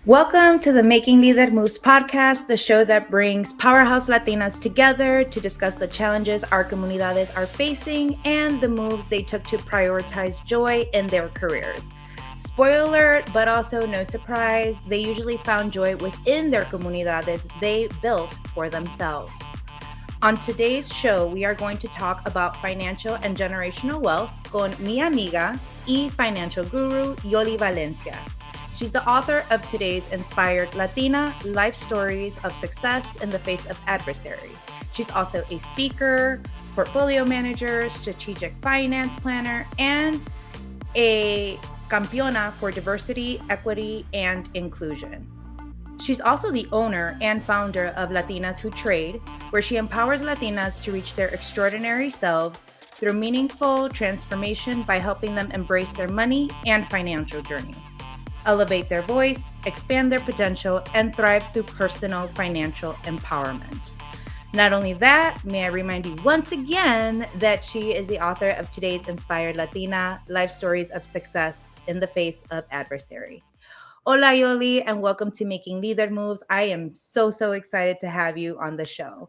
Welcome to the Making Líder Moves podcast, the show that brings powerhouse Latinas together to discuss the challenges our comunidades are facing and the moves they took to prioritize joy in their careers. Spoiler alert, but also no surprise, they usually found joy within their comunidades they built for themselves. On today's show, we are going to talk about financial and generational wealth con mi amiga y financial guru, Yoly Valencia. She's the author of today's inspired Latina life stories of success in the face of adversity. She's also a speaker, portfolio manager, strategic finance planner, and a campeona for diversity, equity, and inclusion. She's also the owner and founder of Latinas Who Trade, where she empowers Latinas to reach their extraordinary selves through meaningful transformation by helping them embrace their money and financial journey, elevate their voice, expand their potential, and thrive through personal financial empowerment. Not only that, may I remind you once again that she is the author of today's Inspired Latina Life Stories of Success in the Face of Adversity. Hola, Yoly, and welcome to Making Líder Moves. I am so excited to have you on the show.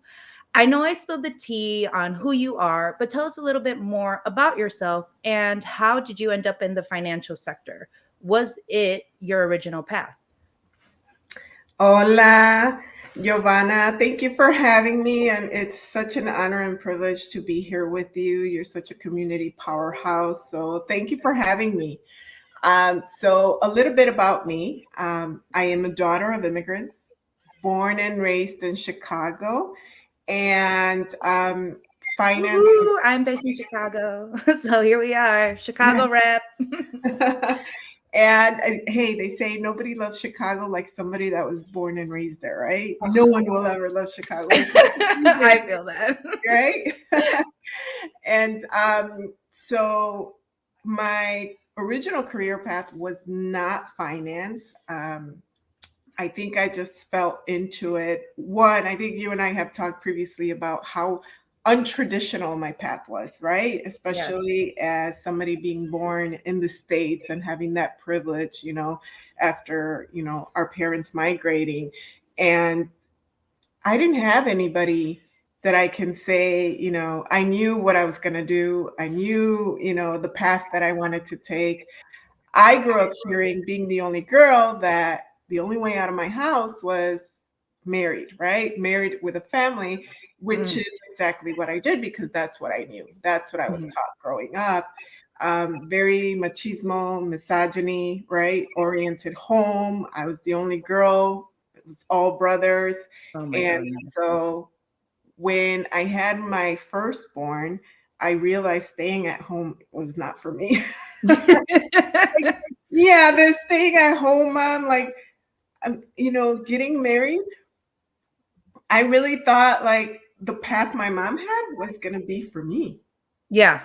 I know I spilled the tea on who you are, but tell us a little bit more about yourself and how did you end up in the financial sector? Was it your original path? Hola, Yovana. Thank you for having me. And it's such an honor and privilege to be here with you. You're such a community powerhouse. So thank you for having me. So a little bit about me. I am a daughter of immigrants, born and raised in Chicago. And finance. Woo-hoo, I'm based in Chicago. So here we are, Chicago rep. And hey, they say nobody loves Chicago like somebody that was born and raised there, right? No one will ever love Chicago. I feel that. Right? And so my original career path was not finance. I think I just fell into it. One, I think you and I have talked previously about how untraditional my path was, right? Especially as somebody being born in the States and having that privilege, after, our parents migrating. And I didn't have anybody that I can say, I knew what I was going to do. I knew, the path that I wanted to take. I grew up hearing, being the only girl, that the only way out of my house was married, right? Married with a family, which is exactly what I did because that's what I knew. That's what I was taught growing up. Very machismo, misogyny, right? Oriented home. I was the only girl. It was all brothers. And so when I had my firstborn, I realized staying at home was not for me. Yeah, this staying at home mom, like, getting married, I really thought like the path my mom had was going to be for me. Yeah.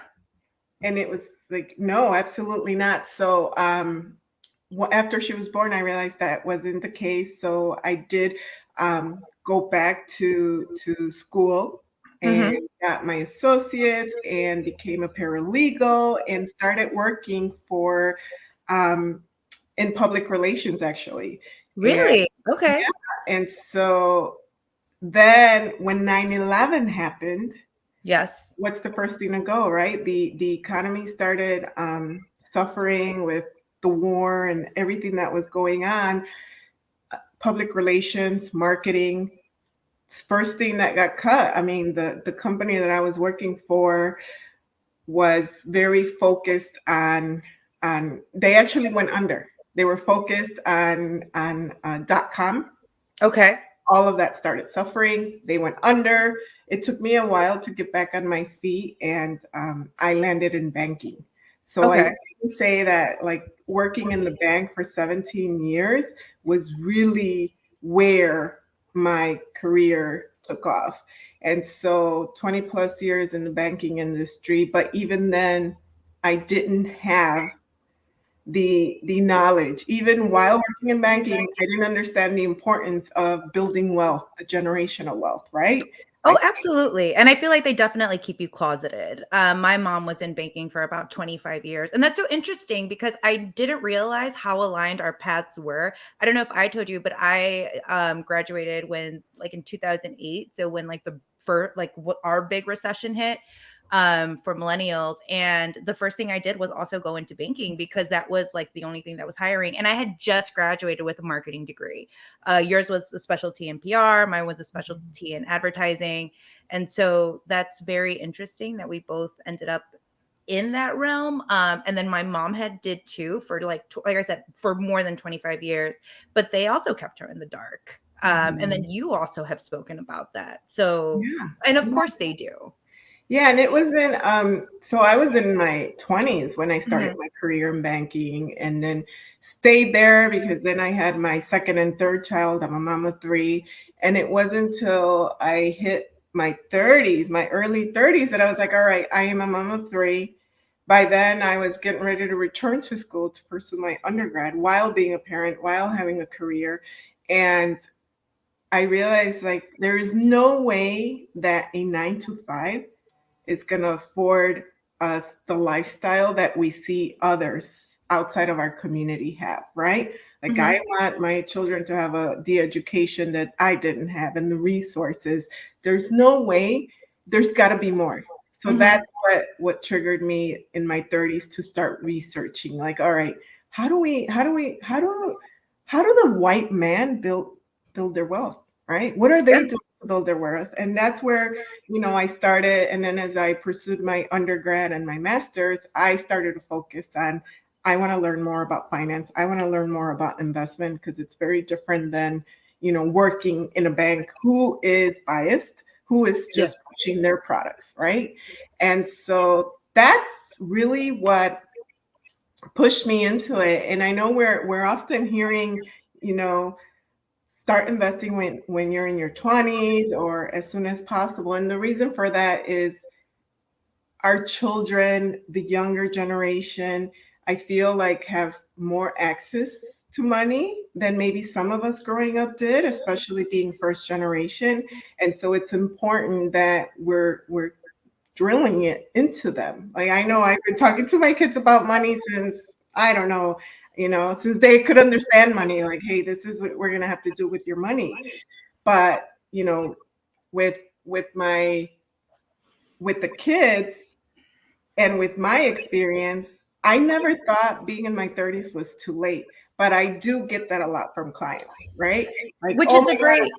And it was like, no, absolutely not. So after she was born, I realized that wasn't the case. So I did go back to school and got my associates and became a paralegal and started working for in public relations, actually. Really? Okay. And so then when 9/11 happened, Yes. what's the first thing to go, right? The economy started suffering with the war and everything that was going on. Public relations, marketing, first thing that got cut. I mean, the company that I was working for was very focused on they actually went under. They were focused on .com. Okay. All of that started suffering. They went under. It took me a while to get back on my feet, and I landed in banking. So I can say that like working in the bank for 17 years was really where my career took off. And so 20 plus years in the banking industry, but even then I didn't have the knowledge. Even while working in banking, I didn't understand the importance of building wealth, the generational wealth, right? Oh, absolutely. And I feel like they definitely keep you closeted. My mom was in banking for about 25 years. And that's so interesting because I didn't realize how aligned our paths were. I don't know if I told you, but I graduated when like in 2008. So when like the first, like what our big recession hit for millennials. And the first thing I did was also go into banking because that was like the only thing that was hiring. And I had just graduated with a marketing degree. Yours was a specialty in PR, mine was a specialty in advertising. And so that's very interesting that we both ended up in that realm. And then my mom had did too for like I said, for more than 25 years, but they also kept her in the dark. And then you also have spoken about that. So, Yeah. and of Yeah. course they do. Yeah, and it was in so I was in my 20s when I started Mhm. my career in banking, and then stayed there because then I had my second and third child. I'm a mom of three, and it wasn't until I hit my 30s, my early 30s, that I was like, all right, I am a mom of three. By then I was getting ready to return to school to pursue my undergrad while being a parent, while having a career. And I realized like there is no way that a 9 to 5 is going to afford us the lifestyle that we see others outside of our community have, right? Like I Mhm. want my children to have the education that I didn't have and the resources. There's no way. There's got to be more. So that's Mhm. what triggered me in my 30s to start researching. Like, all right, how do the white man build their wealth, right? What are they Yep. doing to build their wealth? And that's where I started. And then as I pursued my undergrad and my master's, I started to focus on, I want to learn more about finance. I want to learn more about investment because it's very different than, working in a bank who is biased, who is Yes. just pushing their products, right? And so that's really what pushed me into it. And I know we're often hearing, you know, start investing when you're in your 20s or as soon as possible. And the reason for that is our children, the younger generation, I feel like have more access to money than maybe some of us growing up did, especially being first generation. And so it's important that we're drilling it into them. Like I know I've been talking to my kids about money since I don't know, since they could understand money. Like, hey, this is what we're gonna have to do with your money. But with with my with the kids and with my experience, I never thought being in my 30s was too late. But I do get that a lot from clients, right? Like, Which oh is a my God. great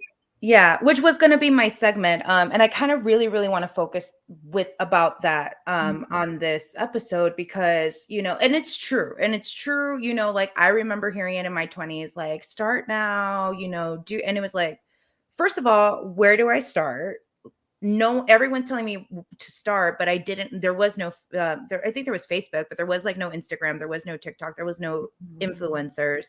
yeah, which was gonna be my segment, and I kinda really, really wanna focus with about that, on this episode because, and it's true, like, I remember hearing it in my 20s, like, "Start now," do and it was like, first of all, where do I start? No, everyone's telling me to start, but I didn't there was no, I think there was Facebook, but there was, like, no Instagram, there was no TikTok, there was no influencers.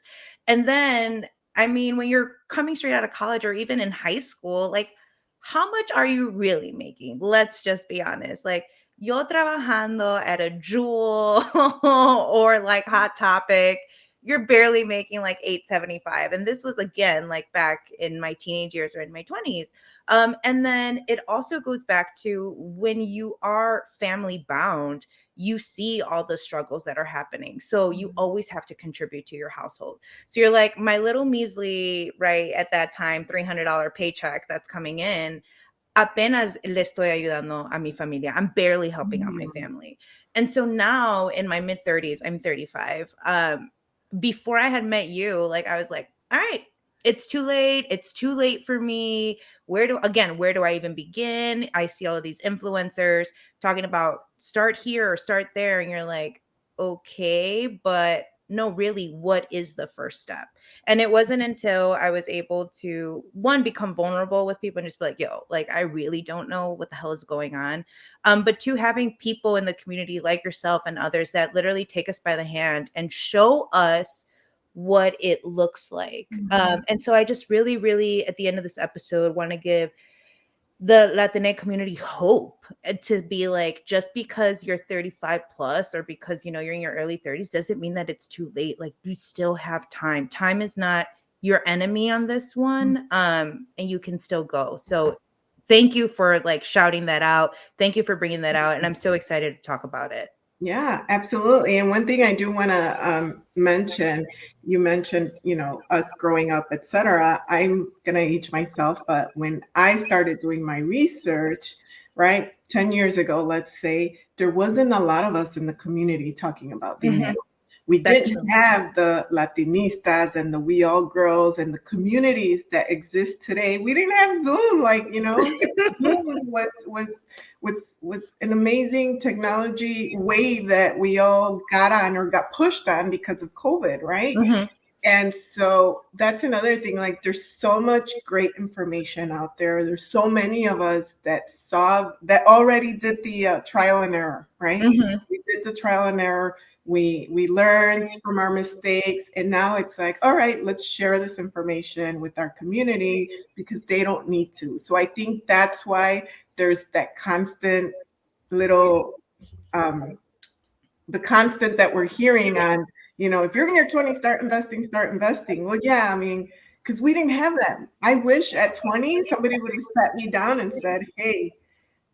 And then, I mean, when you're coming straight out of college or even in high school, like, how much are you really making? Let's just be honest. Like, yo trabajando at a Jewel or, like, Hot Topic, you're barely making, like, 8.75, and this was, again, like, back in my teenage years or in my 20s. And then it also goes back to when you are family bound, you see all the struggles that are happening. So you always have to contribute to your household. So you're like, my little measly, right, at that time, $300 paycheck that's coming in, apenas le estoy ayudando a mi familia. I'm barely helping out my Mhm. family. And so now in my mid 30s, I'm 35. Before I had met you, like I was like, all right, it's too late. It's too late for me. Where do I even begin? I see all of these influencers talking about start here or start there. And you're like, okay, but no, really, what is the first step? And it wasn't until I was able to, one, become vulnerable with people and just be like, yo, like, I really don't know what the hell is going on. But two, having people in the community like yourself and others that literally take us by the hand and show us what it looks like. And so I just really, really, at the end of this episode, want to give the Latina community hope to be like, just because you're 35 plus or because you're in your early 30s doesn't mean that it's too late. Like, you still have time. Time is not your enemy on this one. And you can still go. So thank you for like shouting that out. Thank you for bringing that out. And I'm so excited to talk about it. Yeah, absolutely. And one thing I do want to mention, you mentioned, us growing up, etc. I'm going to age myself, but when I started doing my research, right, 10 years ago, let's say, there wasn't a lot of us in the community talking about dinero. We That's didn't true. have the Latinistas and the We All Girls and the communities that exist today. We didn't have Zoom, Zoom was an amazing technology wave that we all got on or got pushed on because of COVID, right? Mm-hmm. And so that's another thing. Like, there's so much great information out there. There's so many of us that already did the trial and error, right? Mm-hmm. We did the trial and error. We learned from our mistakes, and now it's like, all right, let's share this information with our community because they don't need to. So I think that's why there's that constant little the constant that we're hearing on, if you're in your 20s, start investing, start investing. Well, yeah, I mean, because we didn't have that. I wish at 20 somebody would have sat me down and said, hey,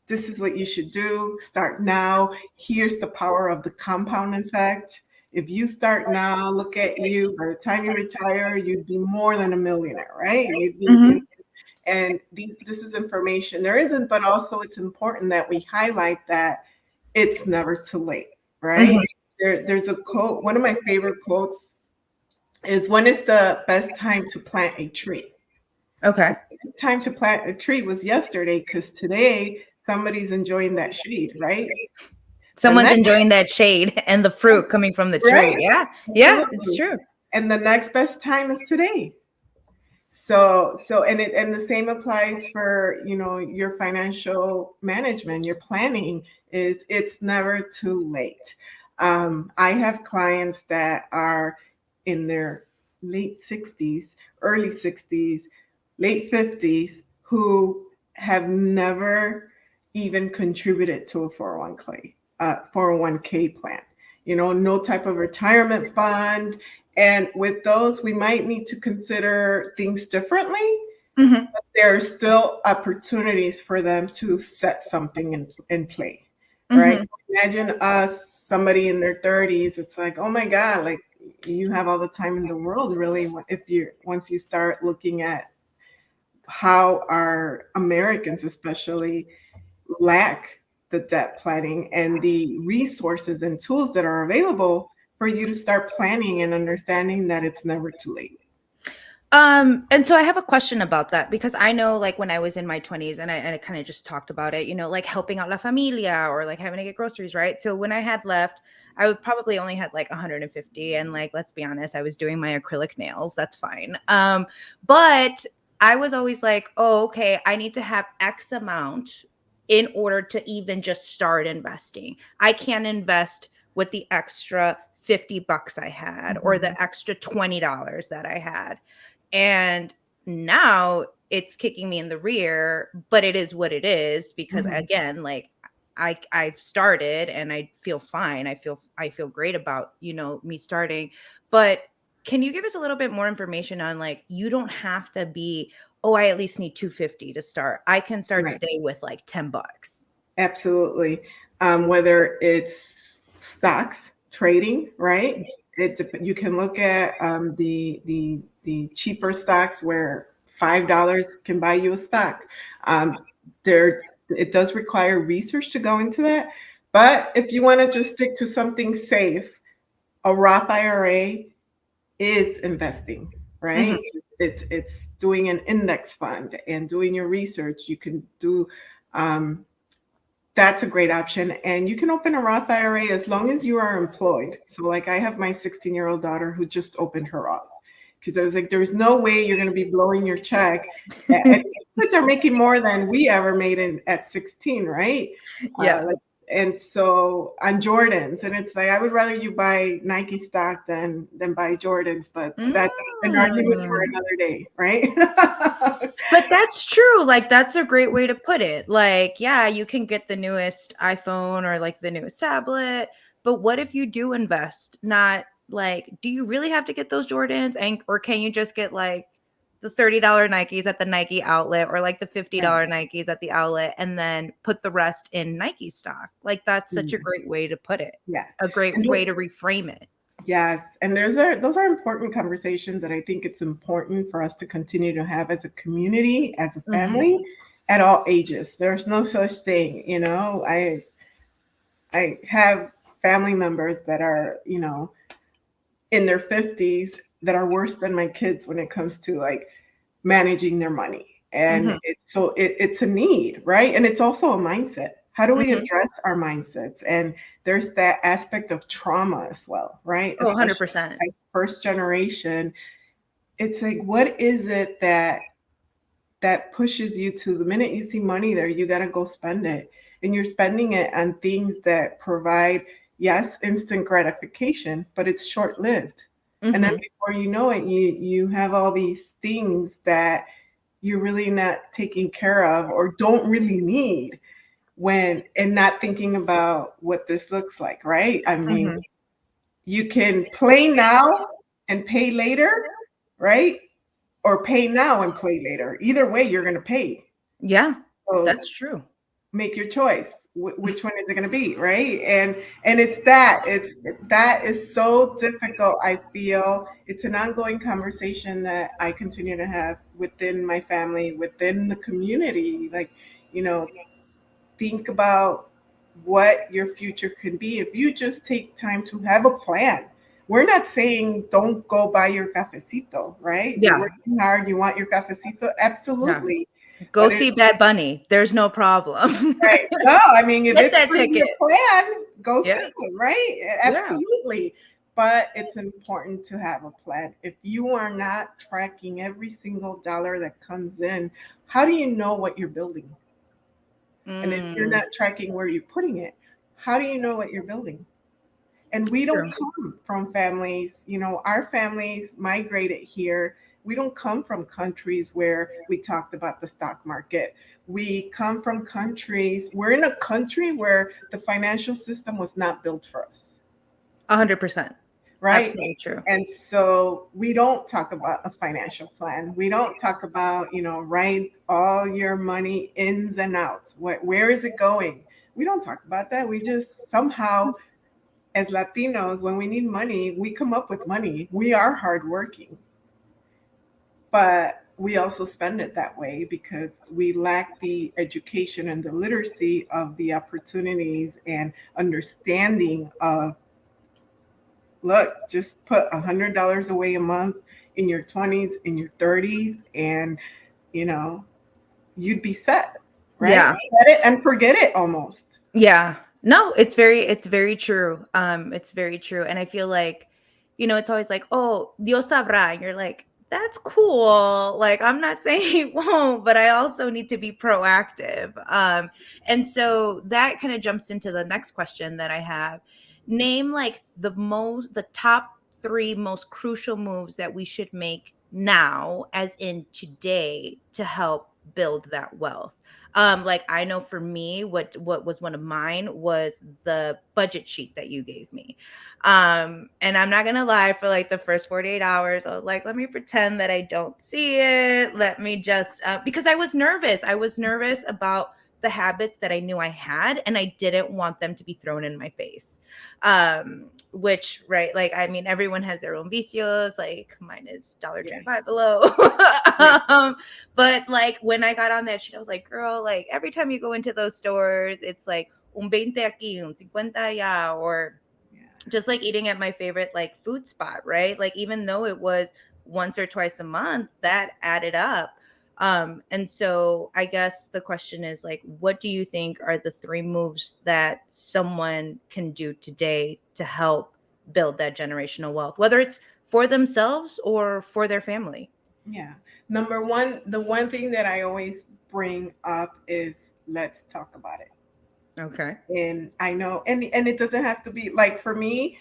this is what you should do. Start now. Here's the power of the compound effect. If you start now, look at you. By the time you retire, you'd be more than a millionaire, right? Mm-hmm. And this is information. There isn't, but also it's important that we highlight that it's never too late, right? Mm-hmm. There's a quote. One of my favorite quotes is, when is the best time to plant a tree? Okay. Time to plant a tree was yesterday, because today somebody's enjoying that shade, right? The Someone's next, enjoying that shade and the fruit coming from the tree. right? Yeah. Yeah, it's Absolutely. true. And the next best time is today. And the same applies for, your financial management, your planning. It's never too late. I have clients that are in their late 60s, early 60s, late 50s, who have never even contributed to a 401k plan. No type of retirement fund. And with those, we might need to consider things differently. Mm-hmm. But there are still opportunities for them to set something in play, right? Mm-hmm. So imagine somebody in their 30s. It's like, oh my God, like, you have all the time in the world, really, once you start looking at how our Americans, especially, lack the debt planning and the resources and tools that are available for you to start planning and understanding that it's never too late. And so I have a question about that, because I know, like, when I was in my 20s, and I kind of just talked about it, like helping out La Familia or like having to get groceries, right? So when I had left, I would probably only had like 150, and like, let's be honest, I was doing my acrylic nails. That's fine. But I was always like, oh, okay, I need to have X amount in order to even just start investing. I can't invest with the extra $50 I had or Mhm. the extra $20 that I had. And now it's kicking me in the rear, but it is what it is, because Mhm. again, like, I've started and I feel fine. I feel great about, me starting. But can you give us a little bit more information on, like, you don't have to be, oh, I at least need 250 to start. I can start Right. today with like $10. Absolutely. Whether it's stocks trading, right? You can look at the cheaper stocks where $5 can buy you a stock. There, it does require research to go into that. But if you want to just stick to something safe, a Roth IRA is investing, Mhm. right? It's doing an index fund and doing your research. You can do that's a great option. And you can open a Roth IRA as long as you are employed. So, like, I have my 16-year-old daughter who just opened her Roth, because I was like, there's no way you're going to be blowing your check. And kids are making more than we ever made at 16, right? Yeah. And so on Jordans, and it's like, I would rather you buy Nike stock than buy Jordans, but that's an argument for Mm. another day, right? But that's true. Like, that's a great way to put it. Like, yeah, you can get the newest iPhone or like the newest tablet, but what if you do invest? Not like, do you really have to get those Jordans, and or can you just get like the $30 Nikes at the Nike outlet or like the $50 Nikes at the outlet and then put the rest in Nike stock. Like that's such a great way to put it. Yeah. A great way to reframe it. Yes. And those are important conversations that I think it's important for us to continue to have as a community, as a family, at all ages. There's no such thing, you know. I have family members that are, you know, in their 50s that are worse than my kids when it comes to like managing their money. And it's a need, right? And it's also a mindset. How do we address our mindsets? And there's that aspect of trauma as well, right? Oh, 100%. As first generation, it's like, what is it that pushes you to the minute you see money there, you got to go spend it. And you're spending it on things that provide, yes, instant gratification, but it's short lived. And then before you know it, you have all these things that you're really not taking care of or don't really need and not thinking about what this looks like, right? I mean, you can play now and pay later, right? Or pay now and play later. Either way, you're going to pay. Yeah, so that's true. Make your choice. Which one is it going to be, right? And that is so difficult. I feel it's an ongoing conversation that I continue to have within my family, within the community. Like, you know, think about what your future can be if you just take time to have a plan. We're not saying don't go buy your cafecito, right? Yeah. You're working hard, you want your cafecito, absolutely. Yeah. Go see Bad Bunny. There's no problem. Right. No, I mean, if Get it's that ticket. Your plan, go see it, right? Absolutely. Yeah. But it's important to have a plan. If you are not tracking every single dollar that comes in, how do you know what you're building? And if you're not tracking where you're putting it, how do you know what you're building? And we don't come from families, you know, our families migrated here. We don't come from countries where we talked about the stock market. We come from countries, we're in a country where the financial system was not built for us. 100%. Right? Absolutely true. And so we don't talk about a financial plan. We don't talk about, you know, write all your money ins and outs. Where is it going? We don't talk about that. We just somehow, as Latinos, when we need money, we come up with money. We are hardworking. But we also spend it that way because we lack the education and the literacy of the opportunities and understanding of, look, just put $100 away a month in your 20s, in your 30s, and, you know, you'd be set, right? Yeah. Set it and forget it almost. Yeah. No, it's very true. It's very true. And I feel like, you know, it's always like, oh, Dios sabrá. And you're like, that's cool. Like, I'm not saying he won't, but I also need to be proactive. And so that kind of jumps into the next question that I have. Name like the top 3 most crucial moves that we should make now, as in today, to help build that wealth. Like I know for me, what was one of mine was the budget sheet that you gave me. And I'm not gonna lie, for like the first 48 hours, I was like, let me pretend that I don't see it. Let me just because I was nervous. I was nervous about the habits that I knew I had, and I didn't want them to be thrown in my face. Which, right, like I mean, everyone has their own vicios. Like mine is $1.25 below. But like when I got on that sheet, I was like, girl, like every time you go into those stores, it's like un 20 aquí, un 50 allá, or just like eating at my favorite like food spot, right? Like even though it was once or twice a month, that added up. And so I guess the question is like, what do you think are the 3 moves that someone can do today to help build that generational wealth, whether it's for themselves or for their family? Yeah. Number one, the one thing that I always bring up is let's talk about it. Okay. And I know, and it doesn't have to be like, for me,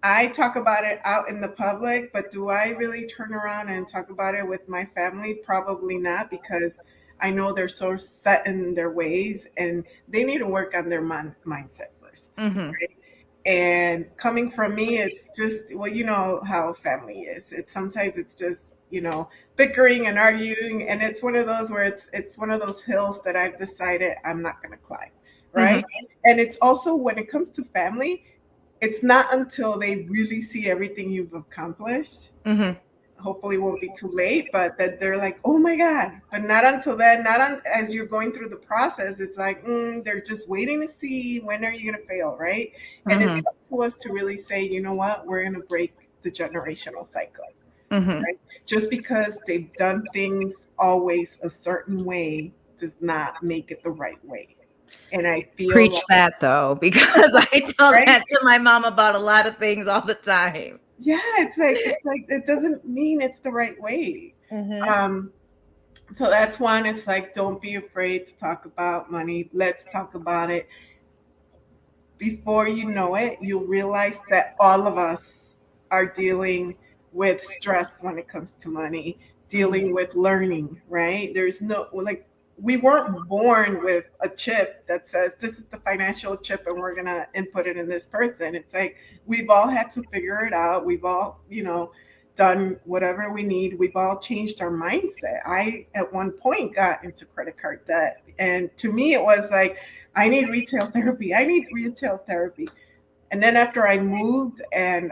I talk about it out in the public, but do I really turn around and talk about it with my family? Probably not, because I know they're so set in their ways and they need to work on their mindset first. Right? And coming from me, it's just, well, you know how family is. It's sometimes it's just, bickering and arguing. And it's one of those where it's one of those hills that I've decided I'm not going to climb, right? And it's also when it comes to family, it's not until they really see everything you've accomplished, hopefully it won't be too late, but that they're like, oh my God. But not until then, as you're going through the process, it's like, they're just waiting to see when are you going to fail, right? And it's up to us to really say, you know what, we're going to break the generational cycle, right? Just because they've done things always a certain way does not make it the right way. And I feel Preach that though, because I tell right? that to my mom about a lot of things all the time. Yeah, it's like it doesn't mean it's the right way. So that's one. It's like, don't be afraid to talk about money. Let's talk about it. Before you know it, you'll realize that all of us are dealing with stress when it comes to money, dealing with learning, right? There's no, like, we weren't born with a chip that says this is the financial chip and we're going to input it in this person. It's like we've all had to figure it out. We've all, done whatever we need. We've all changed our mindset. I, at one point, got into credit card debt. And to me, it was like, I need retail therapy. I need retail therapy. And then after I moved and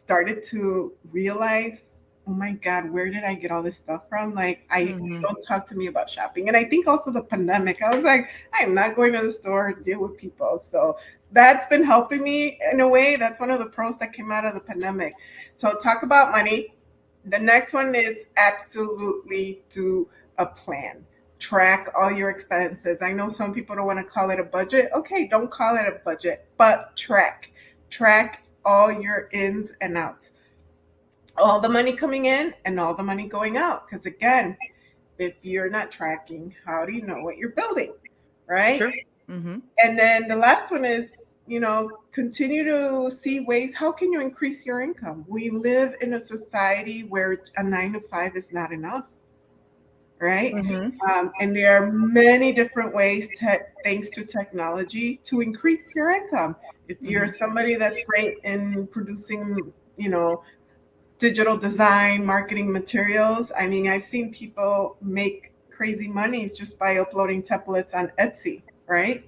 started to realize, oh my God, where did I get all this stuff from? Like, don't talk to me about shopping. And I think also the pandemic, I was like, I'm not going to the store to deal with people. So that's been helping me in a way. That's one of the pros that came out of the pandemic. So talk about money. The next one is absolutely do a plan. Track all your expenses. I know some people don't want to call it a budget. Okay, don't call it a budget, but track. Track all your ins and outs. All the money coming in and all the money going out. Because again, if you're not tracking, how do you know what you're building? Right? Sure. And then the last one is, continue to see ways, how can you increase your income? We live in a society where a 9 to 5 is not enough, right? And there are many different ways, thanks to technology, to increase your income. If you're somebody that's great in producing, digital design, marketing materials, I mean, I've seen people make crazy monies just by uploading templates on Etsy, right?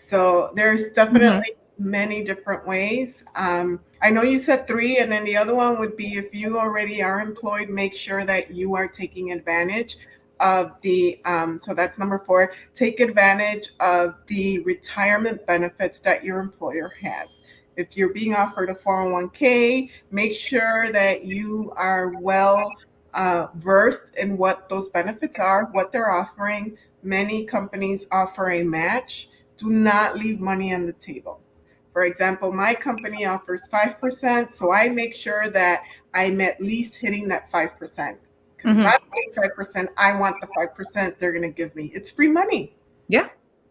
So there's definitely many different ways. I know you said 3, and then the other one would be if you already are employed, make sure that you are taking advantage of the, so that's number 4, take advantage of the retirement benefits that your employer has. If you're being offered a 401k, make sure that you are well versed in what those benefits are, what they're offering. Many companies offer a match. Do not leave money on the table. For example, my company offers 5%, so I make sure that I'm at least hitting that 5%. Because if I'm getting 5%, I want the 5% they're going to give me. It's free money. Yeah.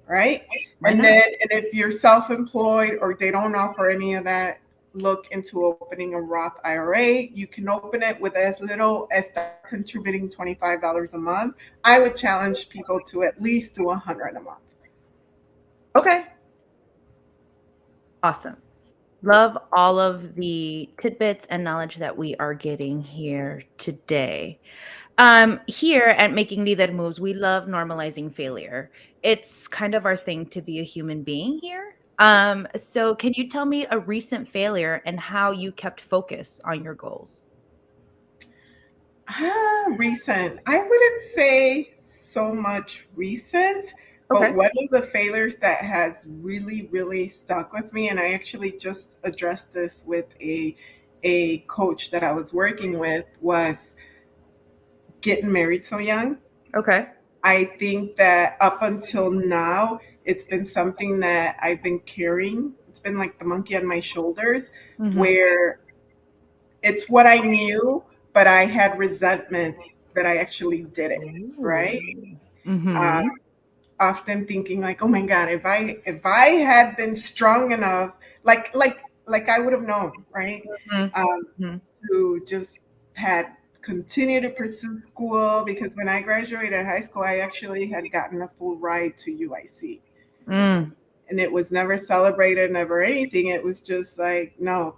Right? And if you're self-employed or they don't offer any of that, look into opening a Roth IRA. You can open it with as little as contributing $25 a month. I would challenge people to at least do $100 a month. Okay. Awesome. Love all of the tidbits and knowledge that we are getting here today. Here at Making Leader Moves, we love normalizing failure. It's kind of our thing to be a human being here. So can you tell me a recent failure and how you kept focus on your goals? Recent. I wouldn't say so much recent, but one of the failures that has really, really stuck with me, and I actually just addressed this with a coach that I was working with, was getting married so young. Okay. I think that up until now, it's been something that I've been carrying. It's been like the monkey on my shoulders, where it's what I knew, but I had resentment that I actually did it, right? Often thinking like, oh my God, if I had been strong enough, like I would have known, right? To just had continue to pursue school, because when I graduated high school, I actually had gotten a full ride to UIC. And it was never celebrated, never anything. It was just like, no.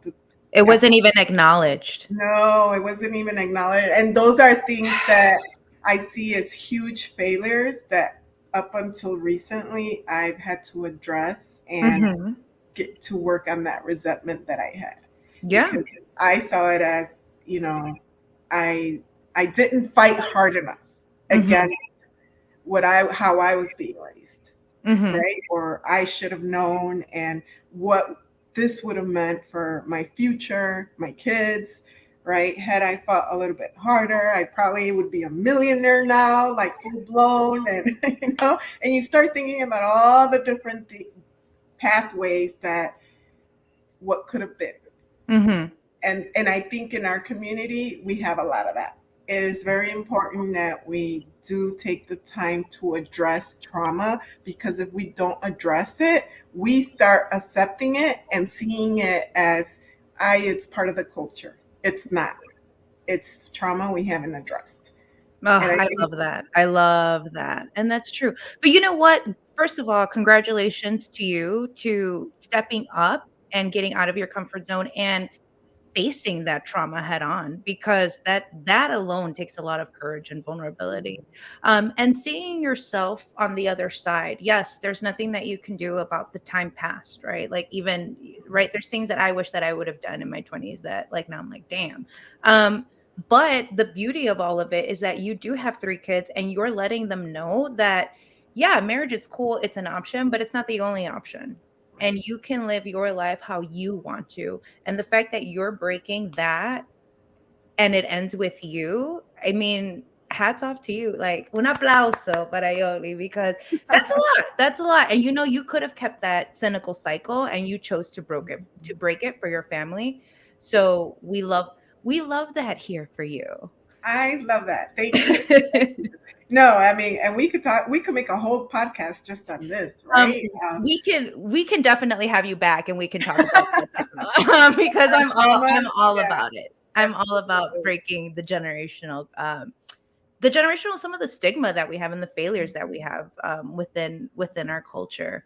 It wasn't even acknowledged. No, it wasn't even acknowledged. And those are things that I see as huge failures that up until recently I've had to address and Mhm. get to work on that resentment that I had. Yeah. Because I saw it as, you know, I I didn't fight hard enough Mhm. against how I was being raised, Mhm. right? Or I should have known, and what this would have meant for my future, my kids, right? Had I fought a little bit harder, I probably would be a millionaire now, like full blown, and and you start thinking about all the different pathways that what could have been. Mhm. And I think in our community we have a lot of that. It is very important that we do take the time to address trauma, because if we don't address it, we start accepting it and seeing it as it's part of the culture. It's not. It's trauma we haven't addressed. Oh, And I I think love that. I love that, and that's true. But you know what? First of all, congratulations to you to stepping up and getting out of your comfort zone and facing that trauma head on, because that alone takes a lot of courage and vulnerability. And seeing yourself on the other side. Yes, there's nothing that you can do about the time past, right? Like even right, there's things that I wish that I would have done in my 20s that like now I'm like, damn. But the beauty of all of it is that you do have 3 kids and you're letting them know that yeah, marriage is cool, it's an option, but it's not the only option. And you can live your life how you want to. And the fact that you're breaking that and it ends with you, I mean, hats off to you. Like, un aplauso para Yoly, because that's a lot. That's a lot. And you could have kept that cynical cycle and you chose to break it for your family. So we love that here for you. I love that. Thank you. No, I mean, and we could make a whole podcast just on this, Um, right? we can definitely have you back and we can talk about that because Trauma. I'm all Yeah, about it. I'm all about absolutely. breaking the generational some of the stigma that we have and the failures that we have within our culture.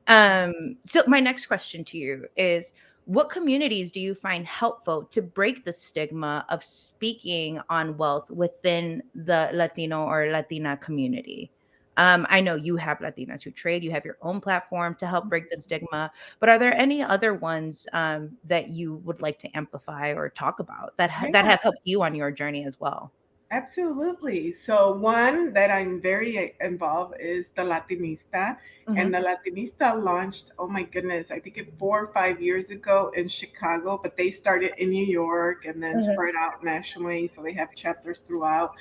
So my next question to you is, what communities do you find helpful to break the stigma of speaking on wealth within the Latino or Latina community? I know you have Latinas Who Trade, you have your own platform to help break the stigma, but are there any other ones that you would like to amplify or talk about that Yeah. have helped you on your journey as well? Absolutely. So one that I'm very involved is the Latinista. And Mhm, the Latinista launched, oh my goodness, I think 4 or 5 years ago in Chicago, but they started in New York and then mhm, spread out nationally. So they have chapters throughout.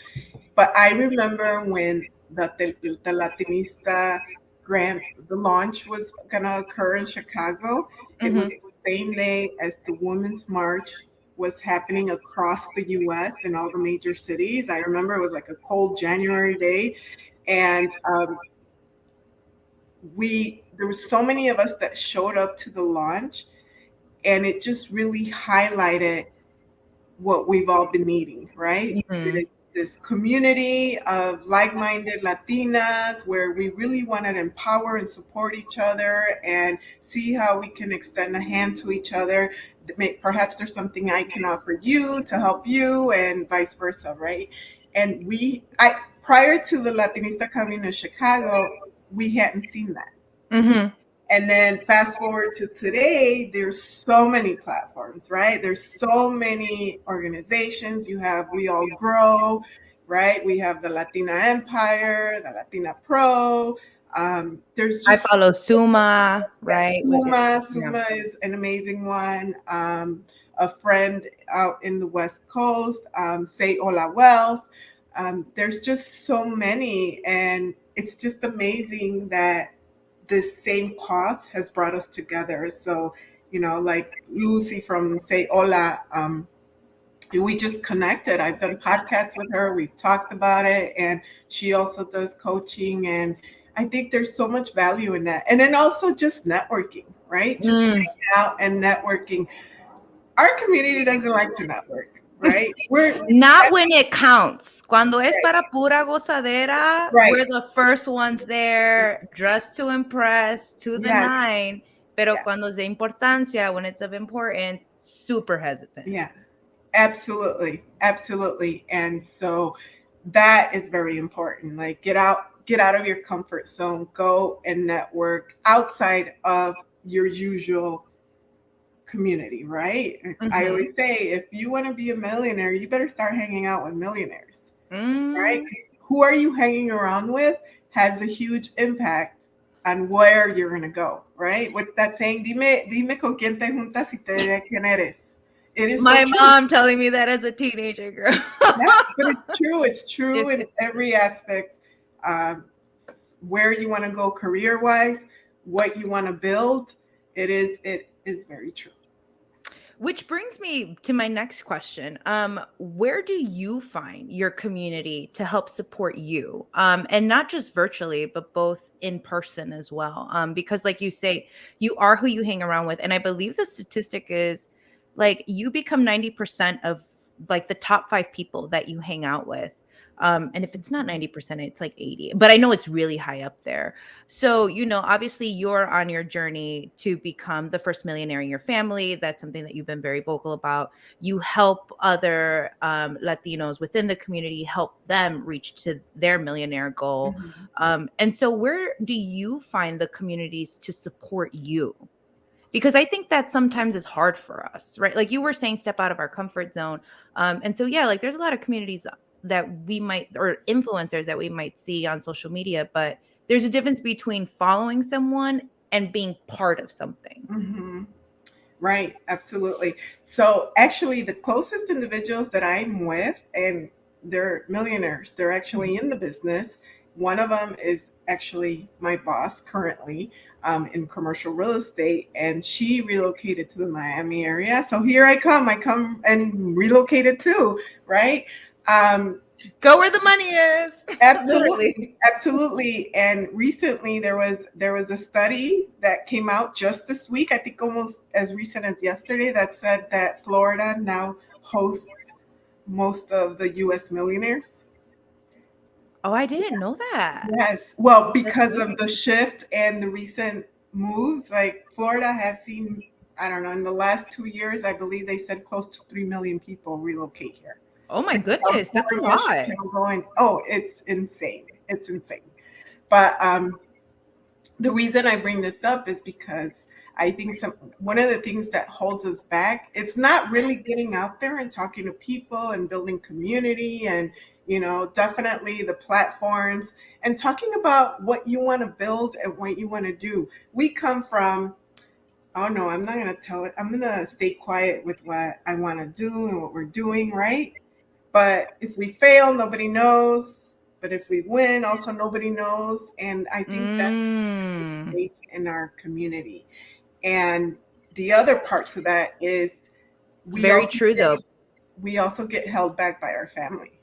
But I remember when the Latinista grant, the launch was going to occur in Chicago. It was mhm. the same day as the Women's March was happening across the US in all the major cities. I remember it was like a cold January day. And there were so many of us that showed up to the launch, and it just really highlighted what we've all been needing, right? Mhm. This community of like-minded Latinas where we really want to empower and support each other and see how we can extend a hand to each other. Perhaps there's something I can offer you to help you, and vice versa, right? And I prior to the Latinista coming to Chicago, we hadn't seen that. Mhm. And then fast forward to today, there's so many platforms, right? There's so many organizations. You have We All Grow, right? We have the Latina Empire, the Latina Pro. There's I just follow Suma, Yes, right? With it. Suma. Yeah. Suma is an amazing one. A friend out in the West Coast, Say Hola Wealth. There's just so many, and it's just amazing that this same cause has brought us together. So, like Lucy from Say Hola, we just connected. I've done podcasts with her. We've talked about it, and she also does coaching. And I think there's so much value in that. And then also just networking, right? Just Mm. hanging out and networking. Our community doesn't like to network, right? We're Not when it counts. Cuando es right, para pura gozadera, right. we're the first ones there, dressed to impress, to the Yes, nine. Pero Yeah. cuando es de importancia, when it's of importance, super hesitant. Yeah. Absolutely. Absolutely. And so that is very important. Like get out of your comfort zone, go and network outside of your usual community, right? I Mm-hmm. always say if you want to be a millionaire, you better start hanging out with millionaires, right? Mm. Who are you hanging around with has a huge impact on where you're going to go, right? What's that saying? Dime con quién te juntas y te diré quién eres. It is so My true. mom telling me that as a teenager girl. Yeah, but it's true. It's true in It's every aspect. Um, where you want to go career wise, what you want to build. It is very true. Which brings me to my next question. Where do you find your community to help support you? And not just virtually, but both in person as well. Because like you say, you are who you hang around with. And I believe the statistic is like you become 90% of like the top 5 people that you hang out with. And if it's not 90%, it's like 80. But I know it's really high up there. So, obviously you're on your journey to become the first millionaire in your family. That's something that you've been very vocal about. You help other Latinos within the community, help them reach to their millionaire goal. Mhm. And so, where do you find the communities to support you? Because I think that sometimes is hard for us, right? Like you were saying, step out of our comfort zone. And so, yeah, like there's a lot of communities that we might, or influencers that we might see on social media, but there's a difference between following someone and being part of something. Mhm. Right, absolutely. So actually, the closest individuals that I'm with, and they're millionaires, they're actually Mhm. in the business. One of them is actually my boss currently in commercial real estate, and she relocated to the Miami area. So here I come. I come and relocated too, right? Um, Go where the money is, Absolutely, literally. absolutely. And recently there was a study that came out just this week, I think almost as recent as yesterday, that said that Florida now hosts most of the US millionaires. Oh, I didn't know that. Yes. Well, That's because of great. the shift and the recent moves, like Florida has seen, I don't know, in the last 2 years, I believe they said close to 3 million people relocate here. Oh my And goodness, that's a California, lot. Chicago, and oh, it's insane. It's insane. But the reason I bring this up is because I think one of the things that holds us back, it's not really getting out there and talking to people and building community and definitely the platforms and talking about what you want to build and what you want to do. We come from, oh no, I'm not going to tell it. I'm going to stay quiet with what I want to do and what we're doing, right? But if we fail, nobody knows. But if we win, also nobody knows. And I think that's Mm. place in our community. And the other part to that is It's we very also true get though. we also get held back by our family.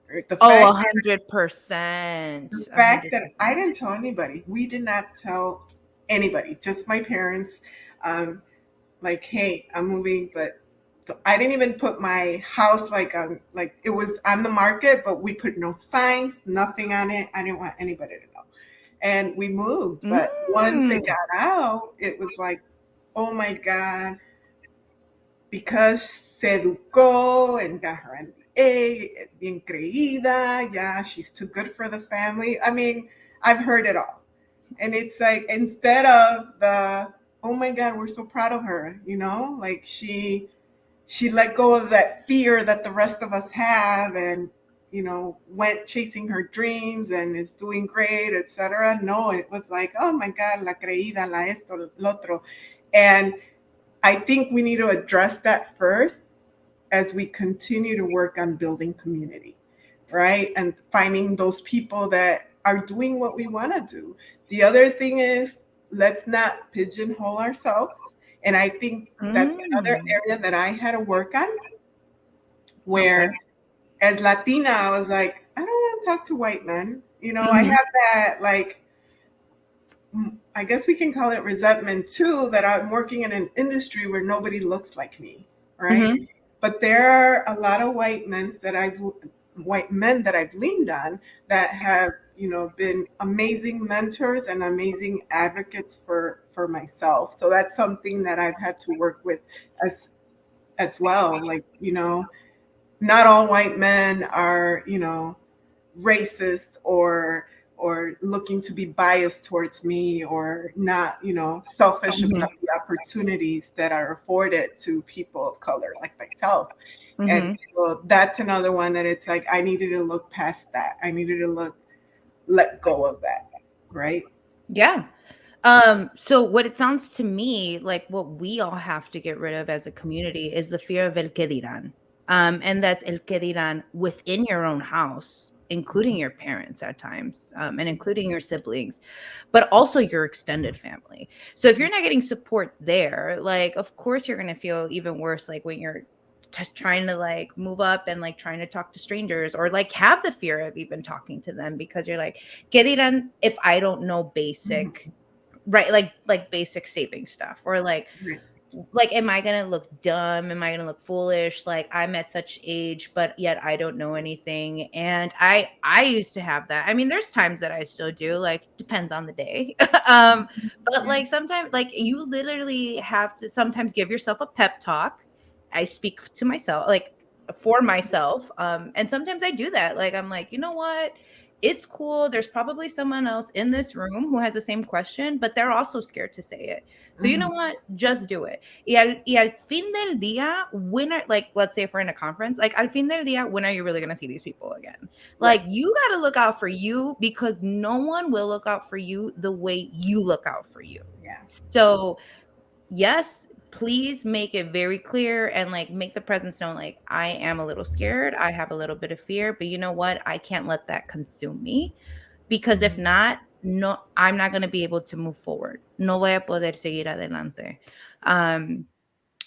Right? Oh, 100%. The fact that 100%. I didn't tell anybody, we did not tell anybody, just my parents. Um, like, hey, I'm moving, but so I didn't even put my house like it was on the market, but we put no signs, nothing on it. I didn't want anybody to know. And we moved. But once it Mm. got out, it was like, oh my God, because se educó and got her MBA, bien creída, yeah, she's too good for the family. I mean, I've heard it all. And it's like, instead of the, oh my God, we're so proud of her, like she let go of that fear that the rest of us have and went chasing her dreams and is doing great, etc. No, it was like, oh my God, la creída, la esto, lo otro. And I think we need to address that first as we continue to work on building community, right? And finding those people that are doing what we want to do. The other thing is, let's not pigeonhole ourselves. And I think that's another Mm. area that I had to work on, Okay. where as Latina, I was like, I don't want to talk to white men. I Mhm. have that, like, I guess we can call it resentment too, that I'm working in an industry where nobody looks like me, right? Mhm. But there are a lot of white men that I've leaned on that have, been amazing mentors and amazing advocates for myself. So that's something that I've had to work with as as well. Like, not all white men are, racist or looking to be biased towards me, or not, selfish Mhm. about the opportunities that are afforded to people of color like myself. And Mhm. so that's another one that it's like I needed to look past that. I needed to let go of that. Right. Yeah. So what it sounds to me like what we all have to get rid of as a community is the fear of el que dirán. And that's el que dirán within your own house, including your parents at times, and including your siblings, but also your extended family. So if you're not getting support there, like of course you're gonna feel even worse, like when you're trying to like move up and like trying to talk to strangers or like have the fear of even talking to them because you're like, ¿qué dirán if I don't know basic, Mhm. right, like basic saving stuff, or Right. like am I gonna look dumb, am I gonna look foolish, like I'm at such age but yet I don't know anything. And I used to have that. I mean, there's times that I still do, like depends on the day. But Yeah. like sometimes like you literally have to sometimes give yourself a pep talk. I speak to myself, like for myself, and sometimes I do that, like I'm like, you know what, it's cool, there's probably someone else in this room who has the same question but they're also scared to say it. So you know Mhm. what? Just do it. Y al fin del día, when are, like, let's say if we're in a conference, like al fin del día, when are you really gonna see these people again? Right. Like you gotta look out for you because no one will look out for you the way you look out for you. Yeah. So yes, please make it very clear and like make the presence known, like I am a little scared, I have a little bit of fear, but you know what? I can't let that consume me because if Mhm. not, no, I'm not going to be able to move forward. No voy a poder seguir adelante. Um,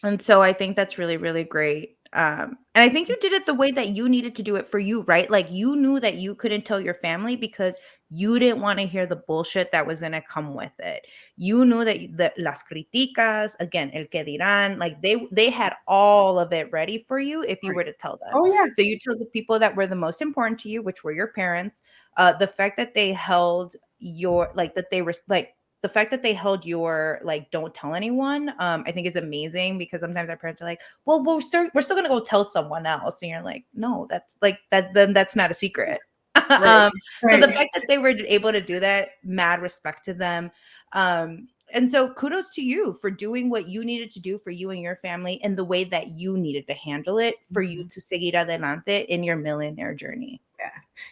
and so I think that's really, really great. And I think you did it the way that you needed to do it for you, right? Like you knew that you couldn't tell your family because you didn't want to hear the bullshit that was gonna come with it. You knew that the las críticas, again, el que dirán, like they had all of it ready for you if you Right. were to tell them. Oh yeah. So you told the people that were the most important to you, which were your parents. The fact that they held your like that they were like the fact that they held your like don't tell anyone, I think is amazing because sometimes our parents are like, well we're still gonna go tell someone else, and you're like, no, that's like that, then that's not a secret. Right. So the Right. fact that they were able to do that, mad respect to them. And so kudos to you for doing what you needed to do for you and your family in the way that you needed to handle it for you Mhm. to seguir adelante in your millionaire journey. Yeah.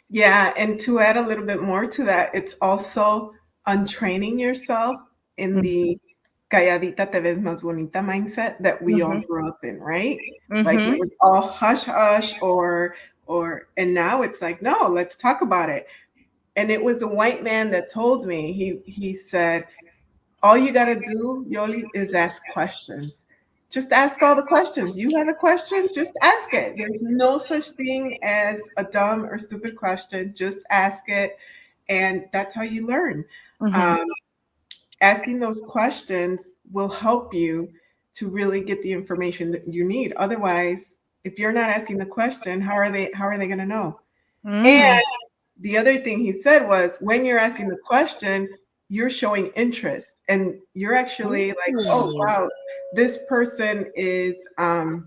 Yeah. And to add a little bit more to that, it's also untraining yourself in Mhm. the calladita te ves más bonita mindset that we all Mhm. grew up in, right? Like it Mhm. was all hush hush and now it's like, no, let's talk about it. And it was a white man that told me, he said, all you got to do, Yoli, is ask questions. Just ask all the questions. You have a question, just ask it. There's no such thing as a dumb or stupid question. Just ask it. And that's how you learn. Mhm. Um, Asking those questions will help you to really get the information that you need. Otherwise, if you're not asking the question, how are they going to know? Mm. And the other thing he said was when you're asking the question, you're showing interest and you're actually like, oh Ooh. wow, this person is I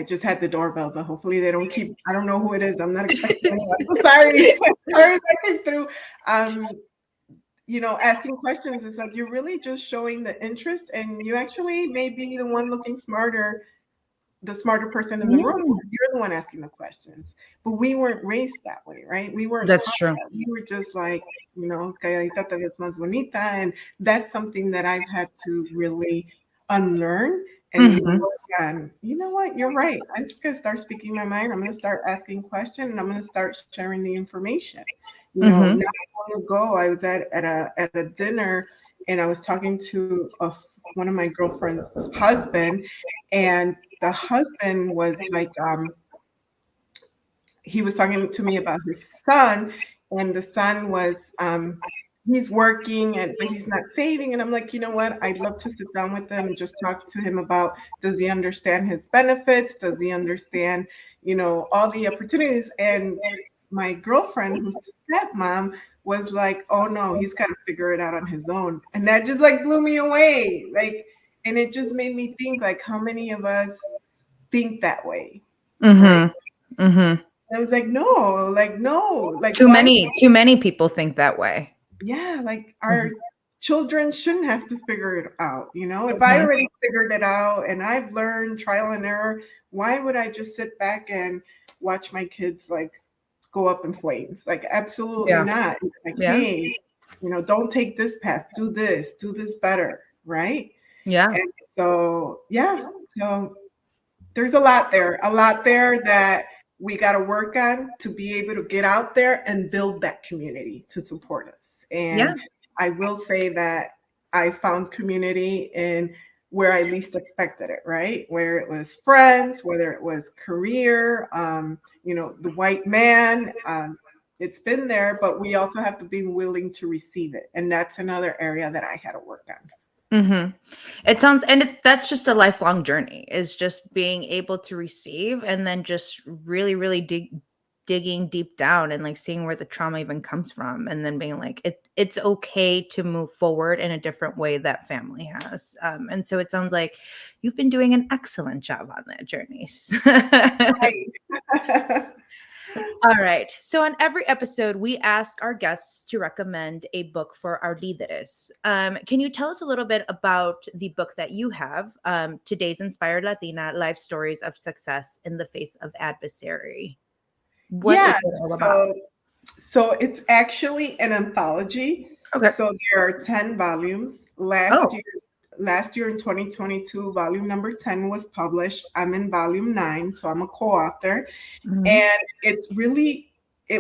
just had the doorbell, but hopefully they don't keep, I don't know who it is. I'm not expecting anyone. So sorry. Sorry that came through. Um, asking questions is like you're really just showing the interest and you actually may be the one looking smarter, the smarter person in the room Mm. because you're the one asking the questions. But we weren't raised that way, right? We weren't That's taught true. that. We were just like, calladita te ves más bonita. And that's something that I've had to really unlearn and Mhm. work on. You know what? You're right. I'm just going to start speaking my mind. I'm going to start asking questions and I'm going to start sharing the information. Mhm. Not long ago, I was at a dinner and I was talking to one of my girlfriend's husband, and the husband was like, he was talking to me about his son, and the son was, he's working and but he's not saving. And I'm like, you know what? I'd love to sit down with him and just talk to him about does he understand his benefits? Does he understand, all the opportunities? And my girlfriend, who's the stepmom, was like, oh no, he's got to figure it out on his own. And that just like blew me away. Like, and it just made me think like how many of us think that way, right? I was like, no, like Too why? many people think that way. Yeah, like our children shouldn't have to figure it out. If I already figured it out and I've learned trial and error, why would I just sit back and watch my kids like go up in flames? Like, absolutely not. Like, hey, don't take this path, do this better, right? Yeah. And so, so there's a lot there that we got to work on to be able to get out there and build that community to support us. And I will say that I found community in where I least expected it, right? Where it was friends, whether it was career, the white man, it's been there, but we also have to be willing to receive it. And that's another area that I had to work on. It sounds, and that's just a lifelong journey, is just being able to receive and then just really, really digging deep down and like seeing where the trauma even comes from, and then being like, it's okay to move forward in a different way that family has. And so it sounds like you've been doing an excellent job on that journey. Right. All right. So on every episode, we ask our guests to recommend a book for our líderes. Can you tell us a little bit about the book that you have, Today's Inspired Latina: Life Stories of Success in the Face of Adversity? What is it all about? So it's actually an anthology. Okay. So there are 10 volumes. Last year in 2022, volume number 10 was published. I'm in volume 9, so I'm a co-author. And it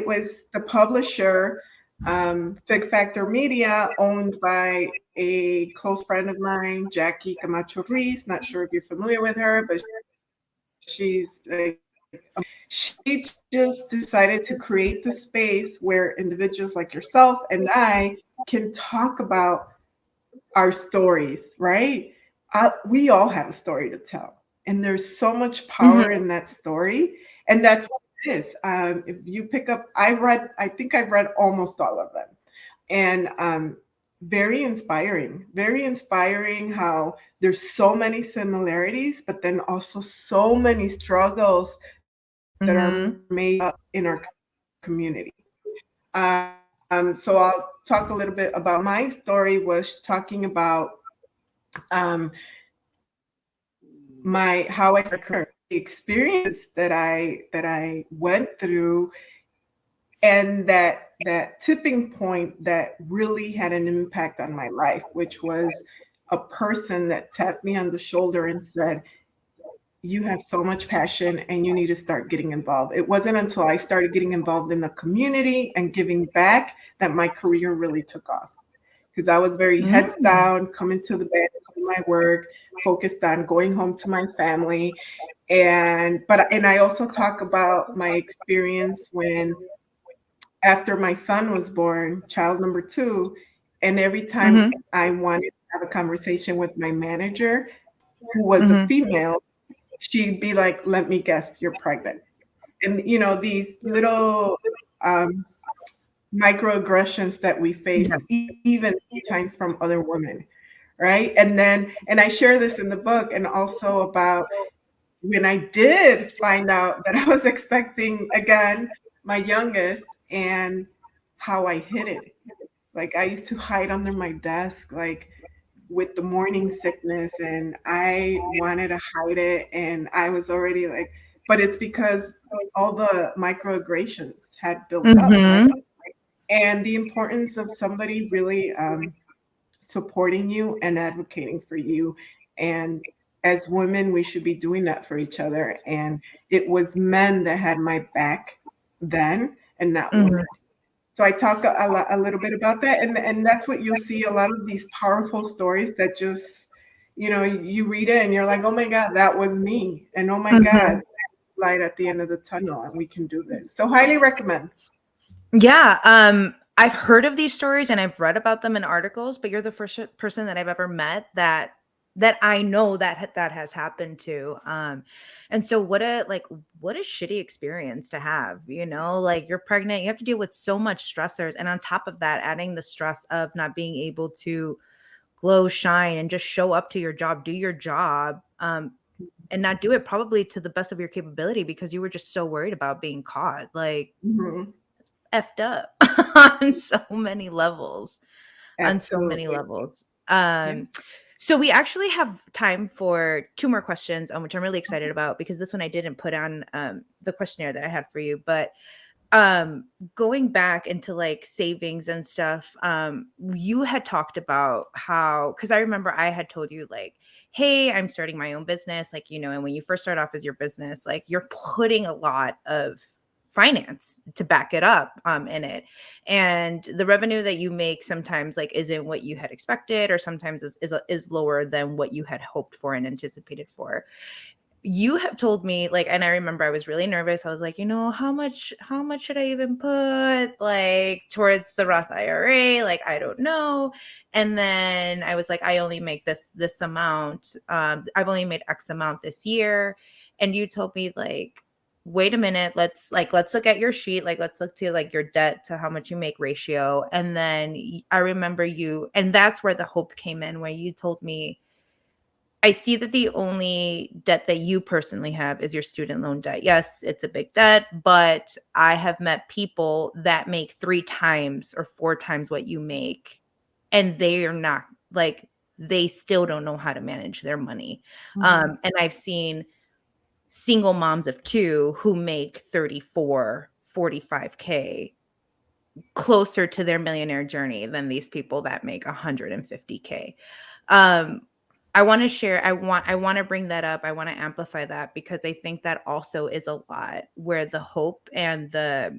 was the publisher, Fig Factor Media, owned by a close friend of mine, Jackie Camacho Ruiz. Not sure if you're familiar with her, but she's like, she just decided to create the space where individuals like yourself and I can talk about our stories, right? We all have a story to tell, and there's so much power in that story, and that's what it is. If you pick up, I think I've read almost all of them, and very inspiring how there's so many similarities, but then also so many struggles that are made up in our community. So I'll talk a little bit about my story. Was talking about how I started, the experience that I went through, and that tipping point that really had an impact on my life, which was a person that tapped me on the shoulder and said, you have so much passion and you need to start getting involved. It wasn't until I started getting involved in the community and giving back that my career really took off. Because I was very heads down, coming to the bed, doing my work, focused on going home to my family. And I also talk about my experience after my son was born, child number 2, and every time I wanted to have a conversation with my manager, who was a female, she'd be like, let me guess, you're pregnant. And, these little microaggressions that we face, even sometimes from other women, right? And I share this in the book, and also about when I did find out that I was expecting, again, my youngest, and how I hid it. Like, I used to hide under my desk, like, with the morning sickness, and I wanted to hide it, and I was already like, but it's because all the microaggressions had built up, right? And the importance of somebody really supporting you and advocating for you. And as women, we should be doing that for each other. And it was men that had my back then, and not women. So I talk a little bit about that, and that's what you'll see, a lot of these powerful stories that just, you read it and you're like, oh my God, that was me. And oh my God, light at the end of the tunnel, and we can do this. So highly recommend. Yeah. I've heard of these stories and I've read about them in articles, but you're the first person that I've ever met that that I know that has happened to. And so what a shitty experience to have, like you're pregnant, you have to deal with so much stressors. And on top of that, adding the stress of not being able to glow, shine, and just show up to your job, do your job, and not do it probably to the best of your capability because you were just so worried about being caught. Like, Mhm. effed up on so many levels. On so many Absolutely. levels. Yeah. So we actually have time for two more questions, which I'm really excited about because this one I didn't put on the questionnaire that I had for you. But going back into like savings and stuff, you had talked about how, because I remember I had told you like, hey, I'm starting my own business, like, and when you first start off as your business, like you're putting a lot of finance to back it up in it, and the revenue that you make sometimes like isn't what you had expected, or sometimes is lower than what you had hoped for and anticipated for. You have told me like, and I remember I was really nervous. I was like, how much should I even put like towards the Roth IRA? Like, I don't know. And then I was like, I only make this amount. I've only made X amount this year. And you told me like, wait a minute, let's look at your sheet. Like, let's look to like your debt to how much you make ratio. And then I remember you, and that's where the hope came in, where you told me, I see that the only debt that you personally have is your student loan debt. Yes, it's a big debt, but I have met people that make 3 times or 4 times what you make, and they are not like, they still don't know how to manage their money. Mhm. And I've seen single moms of 2 who make 34, 45K closer to their millionaire journey than these people that make 150K. Um, I want to share, I want to bring that up. I want to amplify that because I think that also is a lot where the hope and the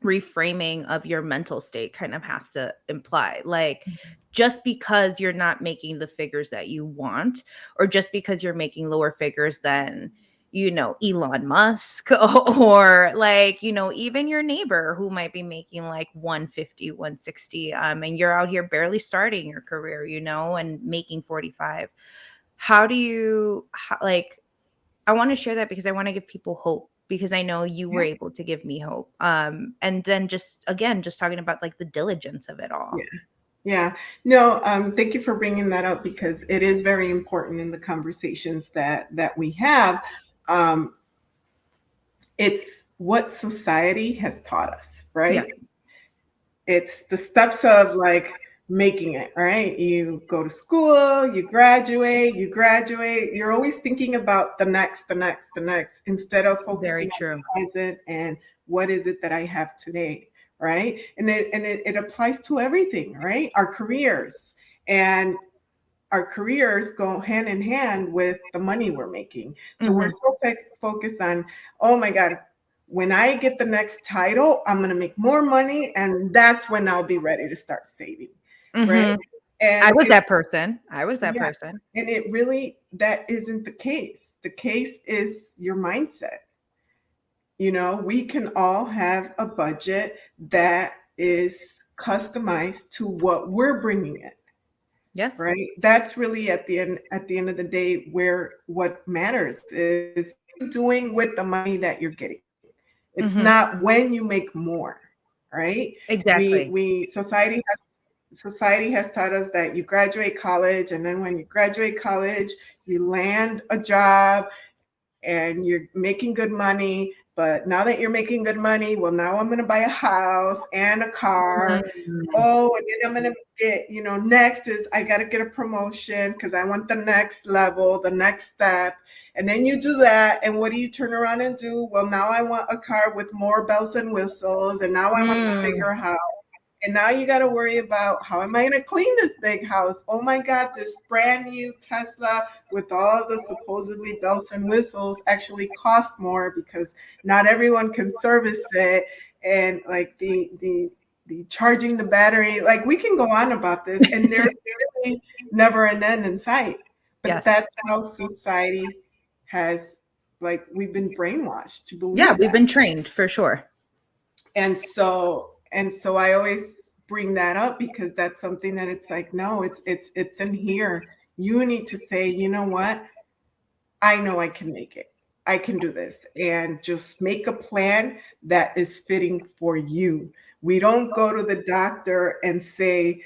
reframing of your mental state kind of has to imply. Like, just because you're not making the figures that you want, or just because you're making lower figures than, Elon Musk, or like, even your neighbor who might be making like 150, 160, and you're out here barely starting your career, and making 45. How do you, like, I want to share that because I want to give people hope, because I know you were Yeah. able to give me hope. And then just again, just talking about like the diligence of it Yeah. all. Yeah. No, thank you for bringing that up because it is very important in the conversations that we have. Um, it's what society has taught us, Yeah, right? It's the steps of like making it, right? You go to school, you graduate, you're always thinking about the next, the next, the next, instead of very focusing on true. the present and what is it that I have today, right? And it applies to everything, right? Our careers. And our careers go hand in hand with the money we're making. So we're Hmm. so focused on, oh my God, when I get the next title, I'm going to make more money. And that's when I'll be ready to start saving. Right. Hmm. I And was it, that person. I was that yeah. person. And it really, that isn't the case. The case is your mindset. We can all have a budget that is customized to what we're bringing in, Yes. right? That's really at the end of the day where what matters is doing with the money that you're getting. It's Hmm. not when you make more, right? We Exactly. we society has taught us that you graduate college, and then when you graduate college, you land a job and you're making good money. But now that you're making good money, well, now I'm going to buy a house and a car. Mhm. Oh, and then I'm going to get, next is I got to get a promotion because I want the next level, the next step. And then you do that. And what do you turn around and do? Well, now I want a car with more bells and whistles. And now I want the Mm. bigger house. And now you got to worry about how am I going to clean this big house? Oh my God, this brand new Tesla with all the supposedly bells and whistles actually costs more because not everyone can service it. And like the charging the battery, like we can go on about this, and there's really never an end in sight. But Yes. that's how society has, like, we've been brainwashed to Yeah, believe we've that. been trained for sure. And so I always bring that up because that's something that it's like, no, it's in here. You need to say, you know what? I know I can make it. I can do this. And just make a plan that is fitting for you. We don't go to the doctor and say,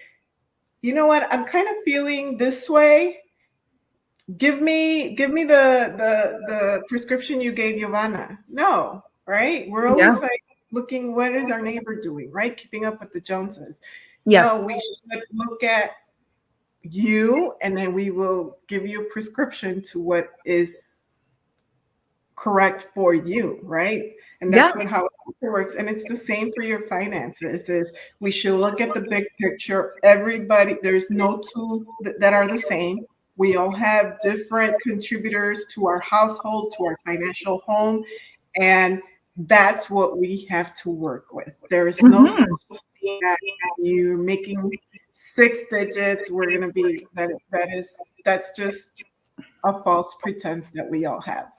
you know what, I'm kind of feeling this way. Give me the prescription you gave Yovana. No, right? We're Yeah. always like looking, what is our neighbor doing, right? Keeping up with the Joneses. No, Yes. we should look at you, and then we will give you a prescription to what is correct for you, right? And Yeah. that's what how it works. And it's the same for your finances. Is we should look at the big picture. Everybody, there's no two that are the same. We all have different contributors to our household, to our financial home, and that's what we have to work with. There is no such Hmm. thing that you making six digits. We're gonna be that's just a false pretense that we all have.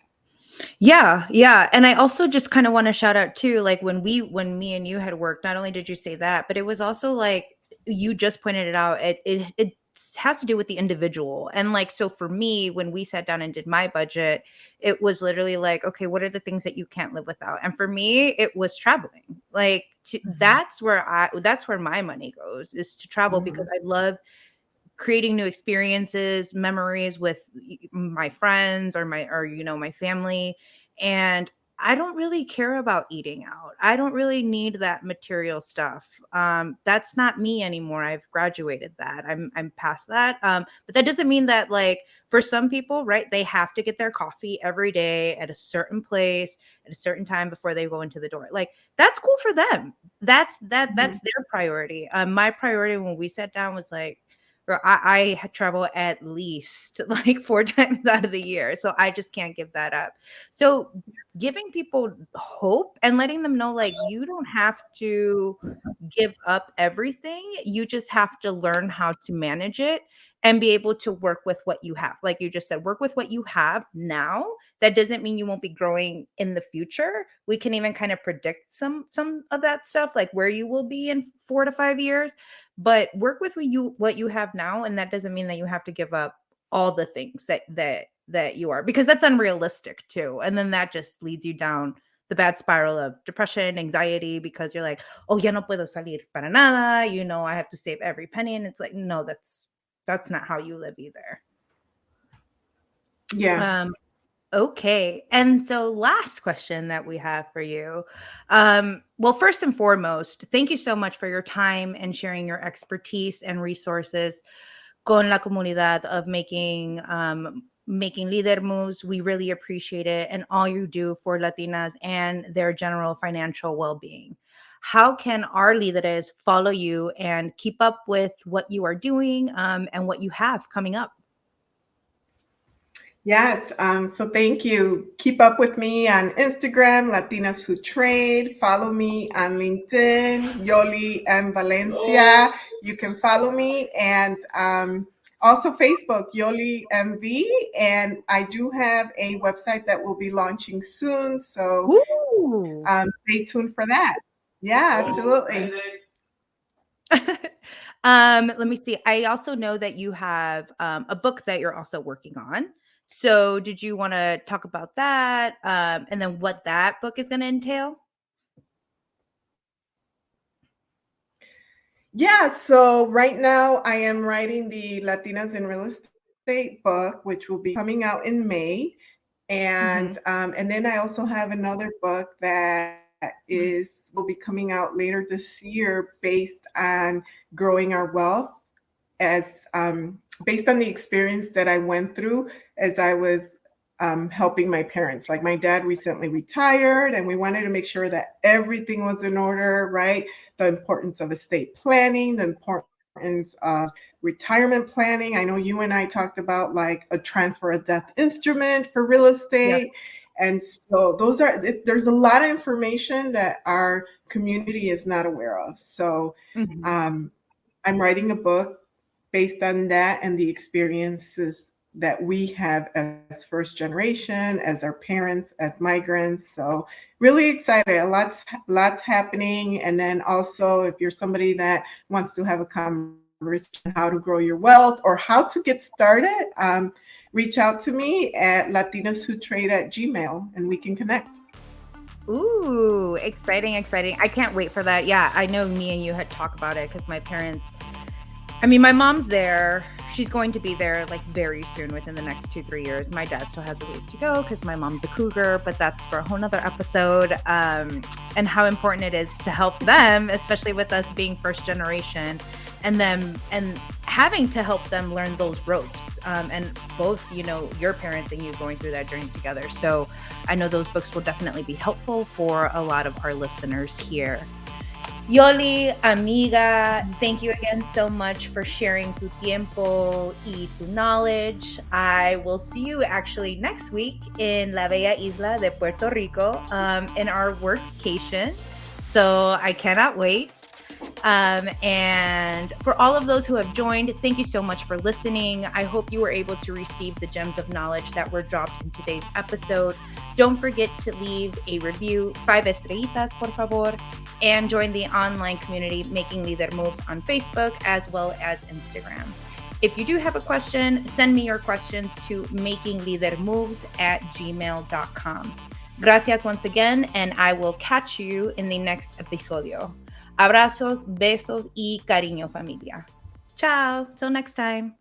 Yeah, yeah. And I also just kind of want to shout out too, like when me and you had worked, not only did you say that, but it was also like you just pointed it out. It has to do with the individual. And like so for me, when we sat down and did my budget, it was literally like, okay, what are the things that you can't live without? And for me, it was traveling. Like Mhm. that's where my money goes, is to travel, because Mhm. I love creating new experiences, memories with my friends or my family. And I don't really care about eating out. I don't really need that material stuff. That's not me anymore. I've graduated that. I'm past that. But that doesn't mean that, like, for some people, right, they have to get their coffee every day at a certain place at a certain time before they go into the door. Like, that's cool for them. That's Mhm. their priority. My priority when we sat down was like, girl, I travel at least like 4 times out of the year. So I just can't give that up. So giving people hope and letting them know, like, you don't have to give up everything. You just have to learn how to manage it and be able to work with what you have. Like you just said, work with what you have now. That doesn't mean you won't be growing in the future. We can even kind of predict some of that stuff, like where you will be in 4 to 5 years, but work with what you have now. And that doesn't mean that you have to give up all the things that you are, because that's unrealistic too. And then that just leads you down the bad spiral of depression, anxiety, because you're like, oh, ya no puedo salir para nada, I have to save every penny. And it's like, no, that's not how you live either. Yeah. um Okay. And so last question that we have for you. Well, first and foremost, thank you so much for your time and sharing your expertise and resources con la comunidad of making leader moves. We really appreciate it, and all you do for Latinas and their general financial well-being. How can our líderes follow you and keep up with what you are doing, and what you have coming up? Yes. So thank you. Keep up with me on Instagram, Latinas Who Trade. Follow me on LinkedIn, Yoly M Valencia. You can follow me, and also Facebook, Yoly MV. And I do have a website that will be launching soon. So Ooh. stay tuned for that. Yeah, absolutely. Let me see. I also know that you have a book that you're also working on. So, did you want to talk about that, and then what that book is going to entail? Yeah, so right now I am writing the Latinas in Real Estate book, which will be coming out in May. Hmm. And then I also have another book that is will be coming out later this year based on growing our wealth, as based on the experience that I went through as I was helping my parents. Like my dad recently retired, and we wanted to make sure that everything was in order, right? The importance of estate planning, the importance of retirement planning. I know you and I talked about like a transfer of death instrument for real Yes. estate. And so there's a lot of information that our community is not aware of. So Hmm. um, I'm writing a book based on that and the experiences that we have as first generation, as our parents, as migrants. So really excited. Lots happening. And then also if you're somebody that wants to have a conversation on how to grow your wealth or how to get started, reach out to me at latinaswhotrade@gmail and we can connect. Ooh, exciting, exciting. I can't wait for that. Yeah, I know me and you had talked about it because my mom's there. She's going to be there like very soon within the next 2-3 years. My dad still has a ways to go because my mom's a cougar, but that's for a whole nother episode. And how important it is to help them, especially with us being first generation, and having to help them learn those ropes. And both, your parents and you going through that journey together. So I know those books will definitely be helpful for a lot of our listeners here. Yoly, amiga, thank you again so much for sharing tu tiempo y tu knowledge. I will see you actually next week in La Bella Isla de Puerto Rico in our workcation. So I cannot wait. And for all of those who have joined, thank you so much for listening. I hope you were able to receive the gems of knowledge that were dropped in today's episode. Don't forget to leave a review, 5 estrellitas, por favor, and join the online community Making Leader Moves on Facebook as well as Instagram. If you do have a question, send me your questions to makingleadermoves@gmail.com. Gracias once again, and I will catch you in the next episodio. Abrazos, besos y cariño, familia. Ciao. Till next time.